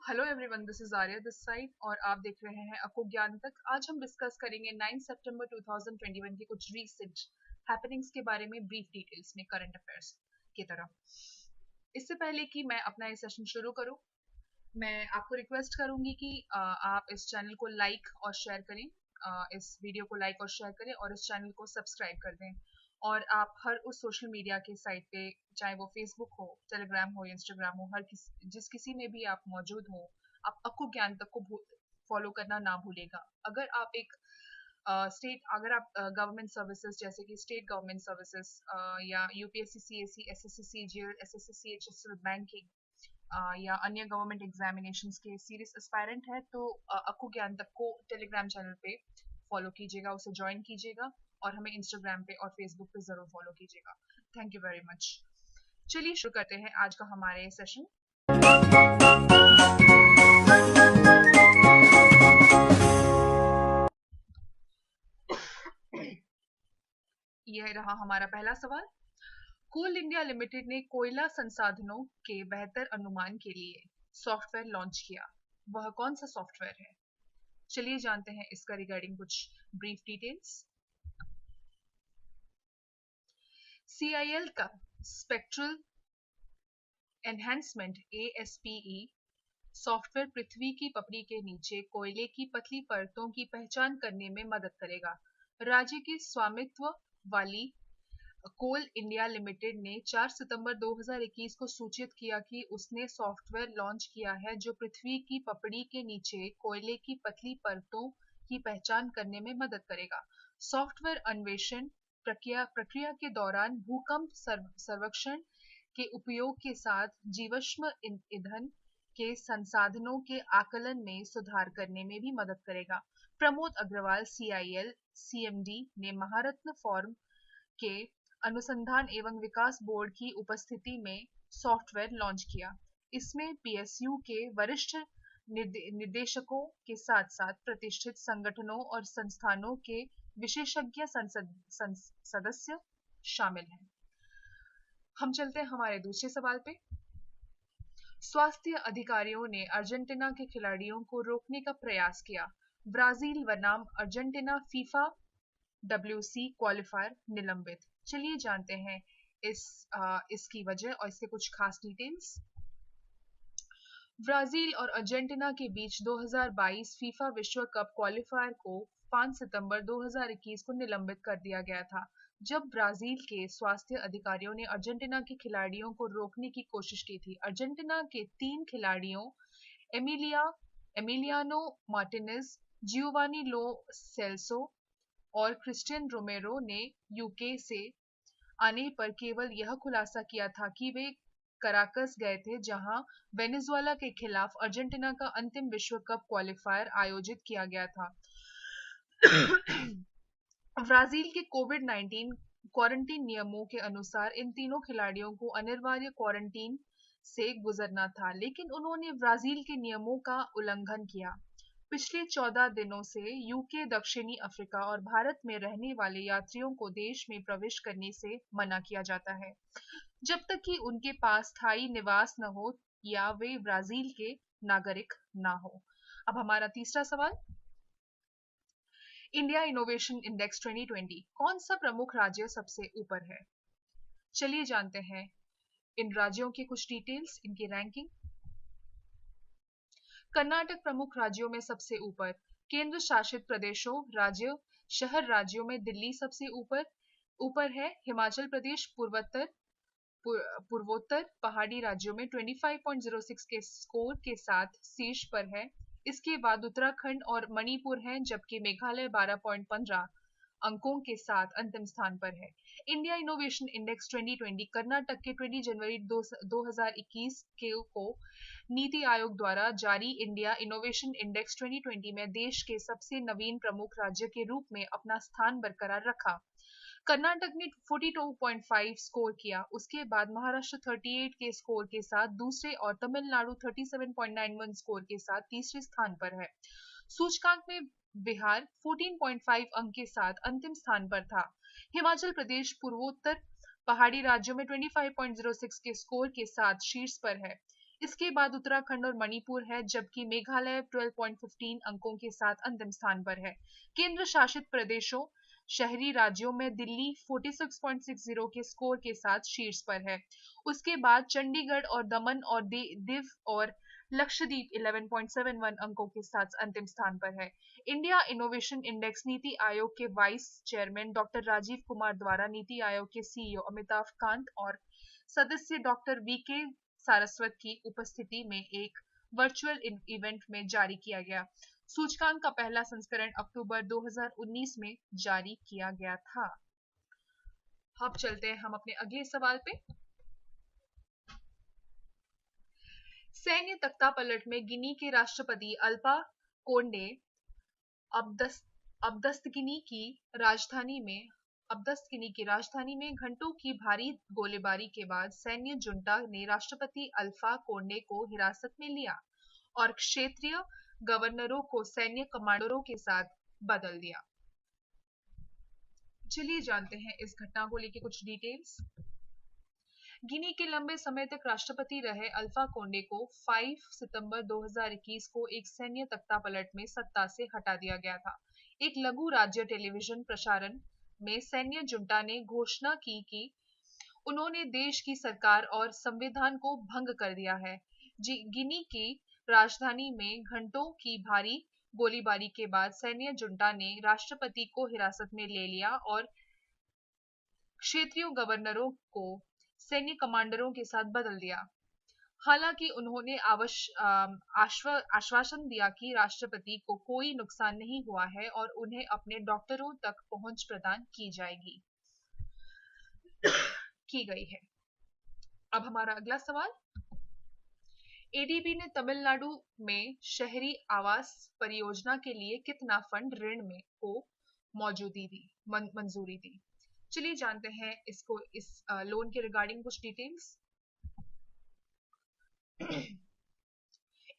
Hello everyone, this is Arya this side और आप देख रहे हैं अको ज्ञान तक। आज हम डिस्कस करेंगे 9 सितंबर 2021 के कुछ रीसेंट हैपनिंग्स के बारे में ब्रीफ डिटेल्स में, करंट अफेयर्स की तरह। इससे पहले कि मैं अपना ये सेशन शुरू करूं, मैं आपको रिक्वेस्ट करूंगी कि आप इस चैनल को लाइक और शेयर करें, इस वीडियो को लाइक और शेयर करें और इस चैनल को सब्सक्राइब कर दें। और आप हर उस सोशल मीडिया के साइट पे, चाहे वो फेसबुक हो, टेलीग्राम हो, इंस्टाग्राम हो, जिस किसी में भी आप मौजूद हो, आप अक्कू ज्ञान तक को फॉलो करना ना भूलेगा। अगर आप एक अगर आप गवर्नमेंट सर्विसेज जैसे कि स्टेट गवर्नमेंट सर्विसेज या UPSC, CSC, SSC, CGL, SSC, CHSL, banking या अन्य गवर्नमेंट एग्जामिनेशंस के सीरियस एस्पायरेंट है तो अक्कू ज्ञान तक को टेलीग्राम चैनल पे फॉलो कीजिएगा, उसे ज्वाइन कीजिएगा और हमें इंस्टाग्राम पे और फेसबुक पे जरूर फॉलो कीजिएगा। Thank you very much. चलिए शुरू करते हैं आज का हमारे सेशन। यह रहा हमारा पहला सवाल। कोल इंडिया लिमिटेड ने कोयला संसाधनों के बेहतर अनुमान के लिए सॉफ्टवेयर लॉन्च किया। वह कौन सा सॉफ्टवेयर है? चलिए जानते हैं इसका रिगार्डिंग कुछ ब्रीफ डिटेल्स। CIL का स्पेक्ट्रल एनहेंसमेंट ASPE सॉफ्टवेयर पृथ्वी की पपड़ी के नीचे कोयले की पतली परतों की पहचान करने में मदद करेगा। राज्य के स्वामित्व वाली कोल इंडिया लिमिटेड ने 4 सितंबर 2021 को सूचित किया कि उसने सॉफ्टवेयर लॉन्च किया है जो पृथ्वी की पपड़ी के नीचे कोयले की पतली परतों की पहचान करने में मदद करेगा। सॉफ्टवेयर अन्वेषण प्रक्रिया के दौरान भूकंप सर्वेक्षण के उपयोग के साथ जीवाश्म ईंधन के संसाधनों के आकलन में सुधार करने में भी मदद करेगा। प्रमोद अग्रवाल CIL CMD ने महारत्न फॉर्म के अनुसंधान एवं विकास बोर्ड की उपस्थिति में सॉफ्टवेयर लॉन्च किया। इसमें PSU के वरिष्ठ निर्देशकों के साथ साथ प्रतिष्ठित संगठनों और संस्थानों के विशेषज्ञ सदस्य शामिल हैं। हम चलते हैं हमारे दूसरे सवाल पे। स्वास्थ्य अधिकारियों ने अर्जेंटीना के खिलाड़ियों को रोकने का प्रयास किया। ब्राजील बनाम अर्जेंटीना फीफा WC क्वालिफायर निलंबित। चलिए जानते हैं इसकी वजह और इसके कुछ खास डिटेल्स। ब्राजील और अर्जेंटीना के बीच 2022 फीफा विश्व कप क्वालिफायर को 5 सितंबर 2021 को निलंबित कर दिया गया था, जब ब्राजील के स्वास्थ्य अधिकारियों ने अर्जेंटीना के खिलाड़ियों को रोकने की कोशिश की थी। अर्जेंटीना के 3 खिलाड़ियों एमिलियानो मार्टिनेज, जियोवानी लो सेल्सो और क्रिस्टियन रोमेरो ने यूके से आने पर केवल यह खुलासा किया था कि वे कराकस गए थे, जहां वेनेजुएला के खिलाफ अर्जेंटीना का अंतिम विश्व कप क्वालिफायर आयोजित किया गया था। ब्राजील के कोविड-19 क्वारंटीन नियमों के अनुसार इन तीनों खिलाड़ियों को अनिवार्य क्वारंटीन से गुजरना था, लेकिन उन्होंने ब्राजील के नियमों का उल्लंघन किया। पिछले 14 दिनों से यूके, दक्षिणी अफ्रीका और भारत में रहने वाले यात्रियों को देश में प्रवेश करने से मना किया जाता है, जब तक कि उनके पास स्थायी निवास न हो या वे ब्राजील के नागरिक न हो। अब हमारा तीसरा सवाल। इंडिया इनोवेशन इंडेक्स 2020 कौन सा प्रमुख राज्य सबसे ऊपर है? चलिए जानते हैं इन राज्यों की कुछ डिटेल्स, इनकी रैंकिंग। कर्नाटक प्रमुख राज्यों में सबसे ऊपर। केंद्र शासित प्रदेशों, राज्य, शहर राज्यों में दिल्ली सबसे ऊपर है। हिमाचल प्रदेश पूर्वोत्तर पहाड़ी राज्यों में 25.06 के स्कोर के साथ शीर्ष पर है। इसके बाद उत्तराखंड और मणिपुर हैं, जबकि मेघालय 12.15 अंकों के साथ अंतिम स्थान पर है। इंडिया इनोवेशन इंडेक्स 2020 कर्नाटक के 20 जनवरी 2021 को नीति आयोग द्वारा जारी इंडिया इनोवेशन इंडेक्स 2020 में देश के सबसे नवीन प्रमुख राज्य के रूप में अपना स्थान बरकरार रखा। कर्नाटक ने 42.5 स्कोर किया, उसके बाद महाराष्ट्र 38 के स्कोर के साथ दूसरे और तमिलनाडु 37.91 स्कोर के साथ तीसरे स्थान पर है। सूचकांक में बिहार 14.5 अंक के साथ अंतिम स्थान पर था। हिमाचल प्रदेश पूर्वोत्तर पहाड़ी राज्यों में 25.06 के स्कोर के साथ शीर्ष पर है। इसके बाद उत्तराखंड और मणिपुर है, जबकि मेघालय 12.15 अंकों के साथ अंतिम स्थान पर है। केंद्र शासित प्रदेशों शहरी राज्यों में दिल्ली 46.60 के स्कोर के साथ शीर्ष पर है। उसके बाद चंडीगढ़ और दमन और दिव और लक्षद्वीप 11.71 अंकों के साथ अंतिम स्थान पर है। India innovation index NITI Aayog के vice chairman doctor Rajiv Kumar द्वारा नीति आयोग के सीईओ अमिताभ कांत और सदस्य डॉक्टर वीके सारस्वत की उपस्थिति में एक वर्चुअल इवेंट में जारी किया गया। सूचकांक का पहला संस्करण अक्टूबर 2019 में जारी किया गया था। अब चलते हैं हम अपने अगले सवाल पे। सैन्य तख्तापलट में गिनी के राष्ट्रपति अल्फा कोंडे अब्दस्तगिनी की राजधानी में घंटों की भारी गोलीबारी के बाद सैन्य जुंटा ने राष्ट्रपति अल्फा कोंडे को हिरासत में लिया और क्षेत्रीय गवर्नरों को सैन्य कमांडरों के साथ बदल दिया। चलिए जानते हैं इस घटना को लेकर कुछ डिटेल्स। गिनी के लंबे समय तक राष्ट्रपति रहे अल्फा कोंडे को 5 सितंबर 2021 को एक सैन्य तख्तापलट में सत्ता से हटा दिया गया था। एक लघु राज्य टेलीविजन प्रसारण में सैन्य जुंटा ने घोषणा की कि उन्होंने देश की सरकार और संविधान को भंग कर दिया है। गिनी की राजधानी में घंटों की भारी गोलीबारी के बाद सैन्य जुंटा ने राष्ट्रपति को हिरासत में ले लिया और क्षेत्रीय गवर्नरों को सैन्य कमांडरों के साथ बदल दिया। हालांकि उन्होंने आश्वासन दिया कि राष्ट्रपति को कोई नुकसान नहीं हुआ है और उन्हें अपने डॉक्टरों तक पहुंच प्रदान की गई है। अब हमारा अगला सवाल। एडीबी ने तमिलनाडु में शहरी आवास परियोजना के लिए कितना फंड ऋण में को मंजूरी दी। चलिए जानते हैं इस लोन के रिगार्डिंग कुछ डिटेल्स।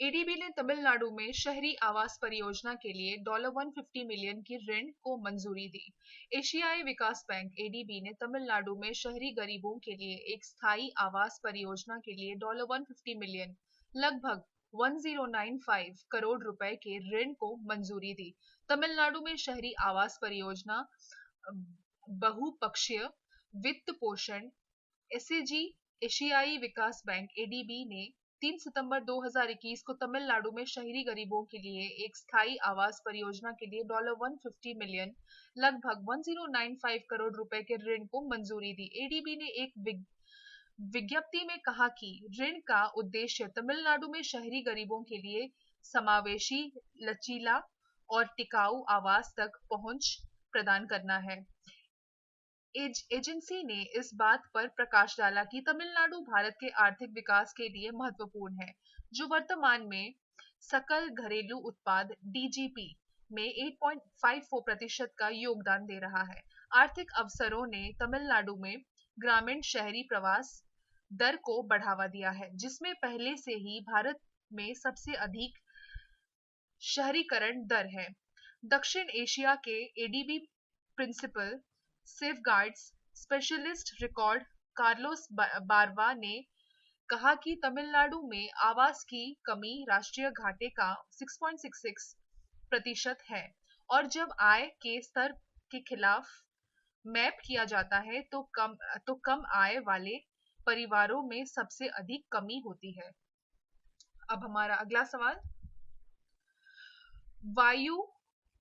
एडीबी ने तमिलनाडु में शहरी आवास परियोजना के लिए $150 मिलियन की ऋण को मंजूरी दी। एशियाई विकास बैंक एडीबी ने तमिलनाडु में शहरी गरीबों के लिए एक स्थायी आवास परियोजना के लिए $150 मिलियन लगभग 1095 करोड़ रुपए के ऋण को मंजूरी दी। तमिलनाडु में शहरी आवास परियोजना बहुपक्षीय वित्त पोषण एसएजी एशियाई विकास बैंक एडीबी ने 3 सितंबर 2021 को तमिलनाडु में शहरी गरीबों के लिए एक स्थायी आवास परियोजना के लिए $150 मिलियन लगभग 1095 करोड़ रुपए के ऋण को मंजूरी दी। एडीबी ने एक विज्ञप्ति में कहा कि ऋण का उद्देश्य तमिलनाडु में शहरी गरीबों के लिए समावेशी, लचीला और टिकाऊ आवास तक पहुंच प्रदान करना है। एजेंसी ने इस बात पर प्रकाश डाला कि तमिलनाडु भारत के आर्थिक विकास के लिए महत्वपूर्ण है, जो वर्तमान में सकल घरेलू उत्पाद डीजीपी में 8.54% का योगदान दे रहा है। आर्थिक अवसरों ने तमिलनाडु में ग्रामीण शहरी प्रवास दर को बढ़ावा दिया है, जिसमें पहले से ही भारत में सबसे अधिक शहरीकरण दर है। दक्षिण एशिया के ADB principal safeguards specialist record Carlos Barba ने कहा कि तमिलनाडु में आवास की कमी राष्ट्रीय घाटे का 6.66% है और जब आय के स्तर के खिलाफ मैप किया जाता है तो कम आय वाले परिवारों में सबसे अधिक कमी होती है। अब हमारा अगला सवाल।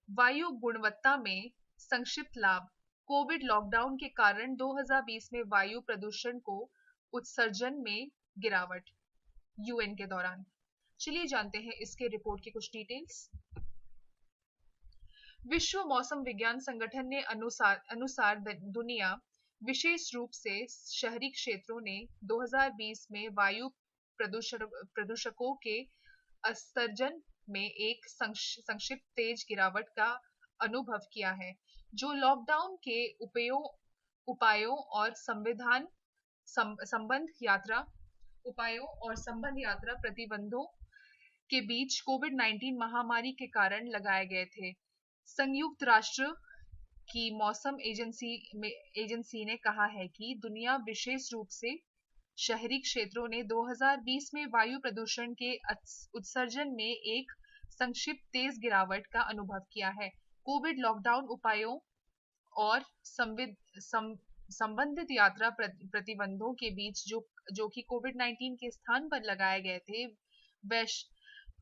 वायु गुणवत्ता में संक्षिप्त लाभ। कोविड लॉकडाउन के कारण 2020 में वायु प्रदूषण को उत्सर्जन में गिरावट यूएन के दौरान। चलिए जानते हैं इसके रिपोर्ट की कुछ डिटेल्स। विश्व मौसम विज्ञान संगठन ने अनुसार दुनिया विशेष रूप से शहरी क्षेत्रों ने 2020 में वायु प्रदूषकों के उत्सर्जन में एक संक्षिप्त तेज गिरावट का अनुभव किया है, जो लॉकडाउन के उपायों और संबंध यात्रा प्रतिबंधों के बीच कोविड-19 महामारी के कारण लगाए गए थे। संयुक्त राष्ट्र की मौसम एजेंसी ने कहा है कि दुनिया विशेष रूप से शहरी क्षेत्रों ने 2020 में वायु प्रदूषण के उत्सर्जन में एक संक्षिप्त तेज गिरावट का अनुभव किया है। कोविड लॉकडाउन उपायों और संबंधित यात्रा प्रतिबंधों के बीच जो कि कोविड-19 के स्थान पर लगाए गए थे, वैश,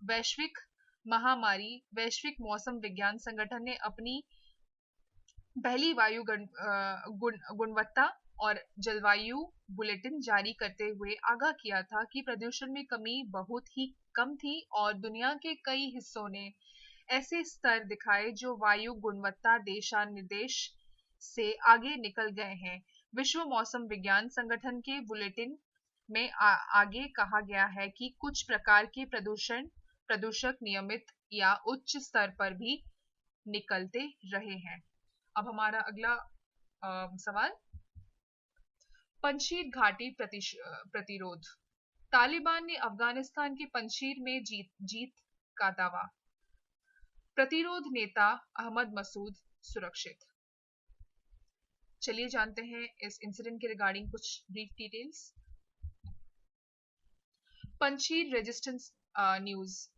वैश्विक महामारी वैश्विक मौसम विज्ञान संगठन ने अपनी पहली वायु गुणवत्ता और जलवायु बुलेटिन जारी करते हुए आगाह किया था कि प्रदूषण में कमी बहुत ही कम थी और दुनिया के कई हिस्सों ने ऐसे स्तर दिखाए जो वायु गुणवत्ता दिशा-निर्देश से आगे निकल गए हैं। विश्व मौसम विज्ञान संगठन के बुलेटिन में आगे कहा गया है कि कुछ प्रकार के प्रदूषक नियमित या उच्च स्तर पर भी निकलते रहे हैं। अब हमारा अगला सवाल, पंजशीर घाटी प्रतिरोध। तालिबान ने अफगानिस्तान के पंजशीर में जीत का दावा। प्रतिरोध नेता अहमद मसूद सुरक्षित। चलिए जानते हैं इस इंसिडेंट के रिगार्डिंग कुछ brief details. Panjshir resistance news.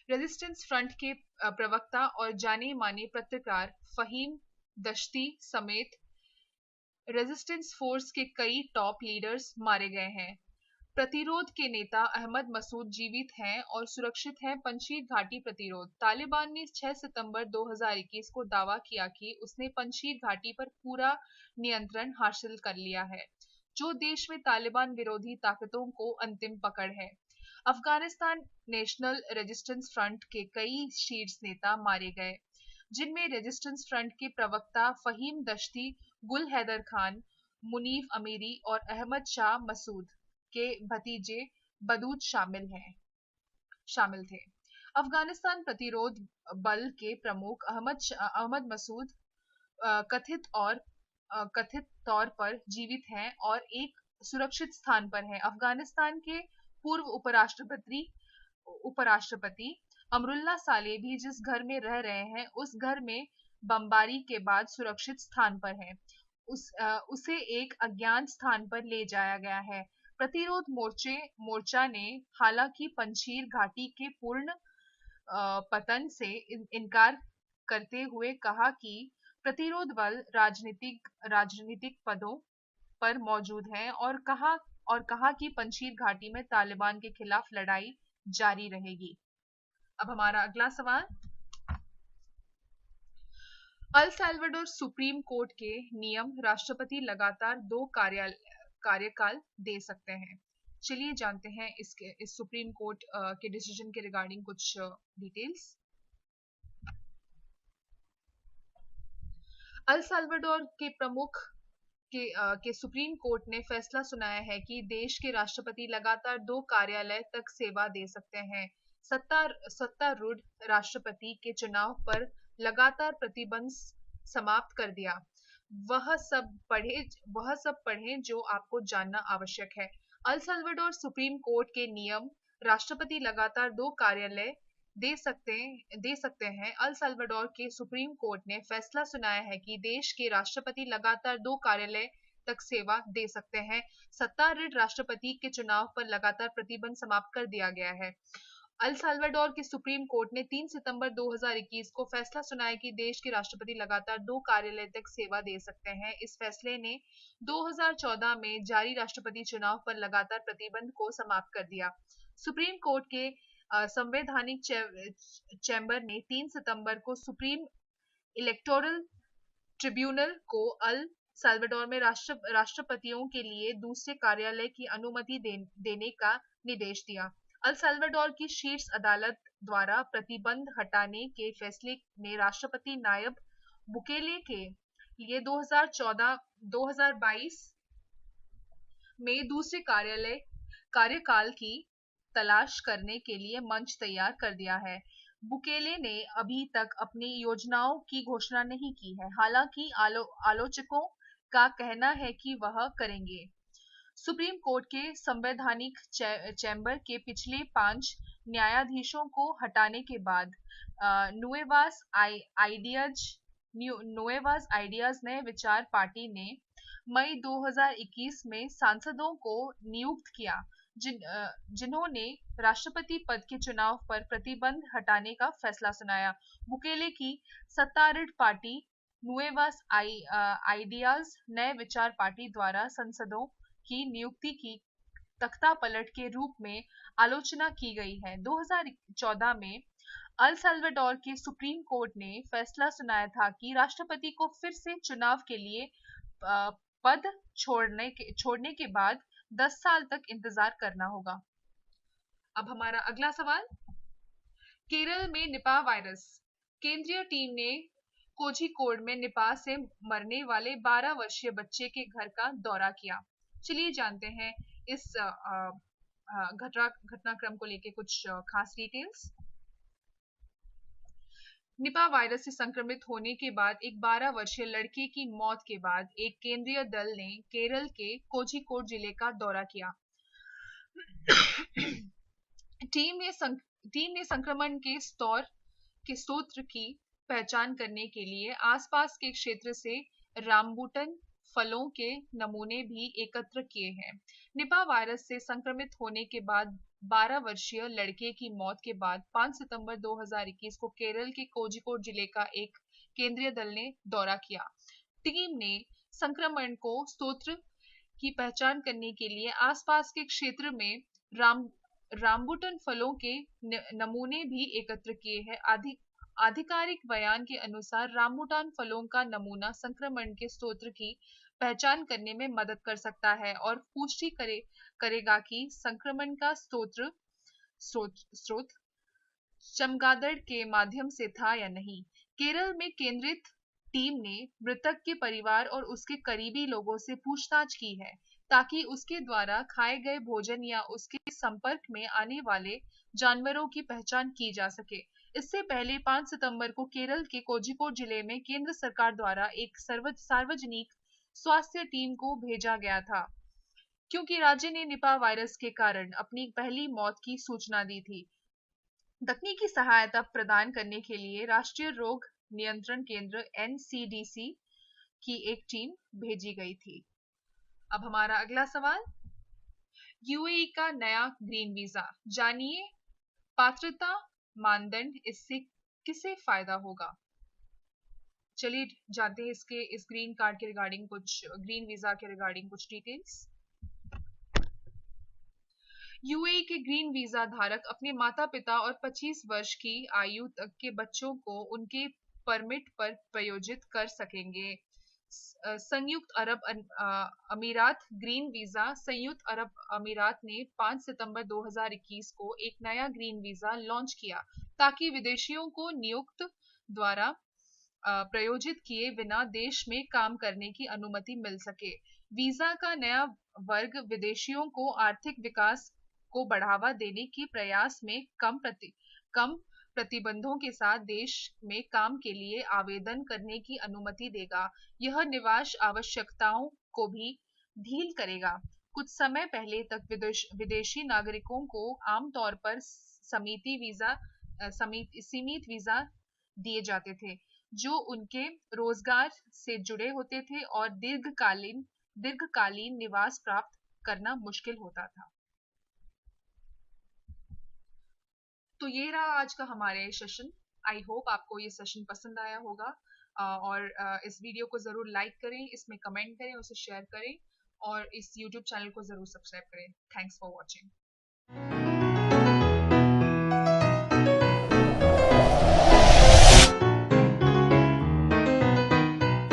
Resistance front के प्रवक्ता और जाने माने पत्रकार फहीम दश्ती समेत रेजिस्टेंस फोर्स के कई टॉप लीडर्स मारे गए हैं। प्रतिरोध के नेता अहमद मसूद जीवित हैं और सुरक्षित हैं। पंजशीर घाटी प्रतिरोध। तालिबान ने 6 सितंबर 2021 को दावा किया कि उसने पंजशीर घाटी पर पूरा नियंत्रण हासिल कर लिया है, जो देश में तालिबान विरोधी ताकतों को अंतिम पकड़ है। अफगानिस्तान नेशनल रेजिस्टेंस फ्रंट के कई शीर्ष नेता मारे गए, जिनमें रेजिस्टेंस फ्रंट के प्रवक्ता फहीम दश्ती, गुल हैदर खान, मुनीफ अमीरी और अहमद शाह मसूद के भतीजे बदूद शामिल थे। अफगानिस्तान प्रतिरोध बल के प्रमुख अहमद मसूद कथित तौर पर जीवित हैं और एक सुरक्षित स्थान पर हैं। अफगानिस्तान के पूर्व उपराष्ट्रपति अमरुल्ला साले भी जिस घर में रह रहे हैं, उस घर में बमबारी के बाद सुरक्षित स्थान पर हैं। उसे एक अज्ञात स्थान पर ले जाया गया है। प्रतिरोध मोर्चा ने हालांकि पंजशीर घाटी के पूर्ण पतन से इनकार करते हुए कहा कि प्रतिरोध बल राजनीतिक पदों पर मौजूद हैं और कहा कि पंजशीर घाटी में तालिबान के खिलाफ लड़ाई जारी रहेगी। अब हमारा अगला सवाल, अल साल्वाडोर सुप्रीम कोर्ट के नियम राष्ट्रपति लगातार 2 कार्यकाल दे सकते हैं। चलिए जानते हैं इस सुप्रीम कोर्ट के डिसीजन के रिगार्डिंग कुछ डिटेल्स। अल साल्वाडोर के प्रमुख के सुप्रीम कोर्ट ने फैसला सुनाया है कि देश के राष्ट्रपति लगातार 2 कार्यालय तक सेवा दे सकते हैं। सत्तारूढ़ राष्ट्रपति के चुनाव पर लगातार प्रतिबंध समाप्त कर दिया। वह सब पढ़ें जो आपको जानना आवश्यक है। अल साल्वाडोर सुप्रीम कोर्ट के नियम राष्ट्रपति लगातार 2 कार्यालय दे सकते हैं। अल साल्वाडोर के सुप्रीम कोर्ट ने फैसला सुनाया है कि देश के राष्ट्रपति लगातार 2 कार्यालय तक सेवा दे सकते हैं। सत्तारूढ़ राष्ट्रपति के चुनाव पर लगातार प्रतिबंध समाप्त कर दिया गया है। अल साल्वाडोर के सुप्रीम कोर्ट ने 3 सितंबर 2021 को फैसला सुनाया कि देश के राष्ट्रपति लगातार 2 कार्यालय तक सेवा दे सकते हैं। इस फैसले ने 2014 में जारी राष्ट्रपति चुनाव पर लगातार प्रतिबंध को समाप्त कर दिया। सुप्रीम कोर्ट के संवैधानिक चैम्बर ने 3 सितंबर को सुप्रीम इलेक्टोरल ट्रिब्यूनल को अल साल्वाडोर में राष्ट्रपतियों के लिए दूसरे कार्यालय की अनुमति देने का निर्देश दिया। अल साल्वाडोर की शीर्ष अदालत द्वारा प्रतिबंध हटाने के फैसले ने राष्ट्रपति नायब बुकेले के लिए 2022 में दूसरे कार्यकाल की तलाश करने के लिए मंच तैयार कर दिया है। बुकेले ने अभी तक अपनी योजनाओं की घोषणा नहीं की है, हालांकि आलोचकों का कहना है कि वह करेंगे। सुप्रीम कोर्ट के संवैधानिक चैम्बर के पिछले 5 न्यायाधीशों को हटाने के बाद नुएवास आइडियाज नए विचार पार्टी ने मई 2021 में सांसदों को नियुक्त किया, जिन्होंने राष्ट्रपति पद के चुनाव पर प्रतिबंध हटाने का फैसला सुनाया। बुकेले की सत्तारूढ़ पार्टी नुएवास आइडियाज नए विचार पार्टी द्वारा सांसदों की नियुक्ति की तख्तापलट के रूप में आलोचना की गई है। 2014 में अल साल्वाडोर के सुप्रीम कोर्ट ने फैसला सुनाया था कि राष्ट्रपति को फिर से चुनाव के लिए पद छोड़ने के बाद 10 साल तक इंतजार करना होगा। अब हमारा अगला सवाल, केरल में निपाह वायरस। केंद्रीय टीम ने कोझिकोड में निपाह से मरने वाले 12 वर्षीय बच्चे के घर का दौरा किया। चलिए जानते हैं इस घटनाक्रम को लेकर कुछ खास डिटेल्स। निपाह वायरस से संक्रमित होने के बाद एक 12 वर्षीय लड़के की मौत के बाद एक केंद्रीय दल ने केरल के कोझिकोड जिले का दौरा किया। टीम ने संक्रमण के स्रोत की पहचान करने के लिए आसपास के क्षेत्र से रामबुटन फलों के नमूने भी एकत्र किए हैं। निपाह वायरस से संक्रमित होने के बाद 12 वर्षीय लड़के की मौत के बाद 5 सितंबर 2021 को केरल के कोझिकोड जिले का एक केंद्रीय दल ने दौरा किया। टीम ने संक्रमण को स्रोत की पहचान करने के लिए आसपास के क्षेत्र में रामबुटन फलों के नमूने भी एकत्र किए हैं। आधिकारिक बयान के अनुसार रामबुटान फलों का नमूना संक्रमण के स्रोत की पहचान करने में मदद कर सकता है और पुष्टि करेगा कि संक्रमण का स्रोत चमगादड़ के माध्यम से था या नहीं। केरल में केंद्रित टीम ने मृतक के परिवार और उसके करीबी लोगों से पूछताछ की है, ताकि उसके द्वारा खाए गए भोजन या उसके संपर्क में आने वाले जानवरों की पहचान की जा सके। इससे पहले 5 सितंबर को केरल के कोझिकोड जिले में केंद्र सरकार द्वारा एक सार्वजनिक स्वास्थ्य टीम को भेजा गया था, क्योंकि राज्य ने निपाह वायरस के कारण अपनी पहली मौत की सूचना दी थी। तकनीकी सहायता प्रदान करने के लिए राष्ट्रीय रोग नियंत्रण केंद्र NCDC की एक टीम भेजी गई थी। अब हमारा अगला सवाल, यूएई का नया ग्रीन वीजा। जानिए पात्रता मानदंड, इससे किसे फायदा होगा। चलिए जानते हैं इस ग्रीन कार्ड के रिगार्डिंग ग्रीन वीजा के रिगार्डिंग कुछ डिटेल्स। यूएई के ग्रीन वीजा धारक अपने माता पिता और 25 वर्ष की आयु तक के बच्चों को उनके परमिट पर प्रयोजित कर सकेंगे। संयुक्त अरब अमीरात ग्रीन वीजा। संयुक्त अरब अमीरात ने 5 सितंबर 2021 को एक नया ग्रीन वीजा लॉन्च किया, ताकि विदेशियों को नियोक्त द्वारा प्रयोजित किए बिना देश में काम करने की अनुमति मिल सके। वीजा का नया वर्ग विदेशियों को आर्थिक विकास को बढ़ावा देने के प्रयास में कम प्रतिबंधों के साथ देश में काम के लिए आवेदन करने की अनुमति देगा। यह निवास आवश्यकताओं को भी ढील करेगा। कुछ समय पहले तक विदेशी नागरिकों को आमतौर पर सीमित वीजा दिए जाते थे, जो उनके रोजगार से जुड़े होते थे और दीर्घकालीन निवास प्राप्त करना मुश्किल होता था। तो ये रहा आज का हमारे सेशन। आई होप आपको ये सेशन पसंद आया होगा, और इस वीडियो को जरूर लाइक करें, इसमें कमेंट करें, उसे शेयर करें और इस YouTube चैनल को जरूर सब्सक्राइब करें। Thanks for watching.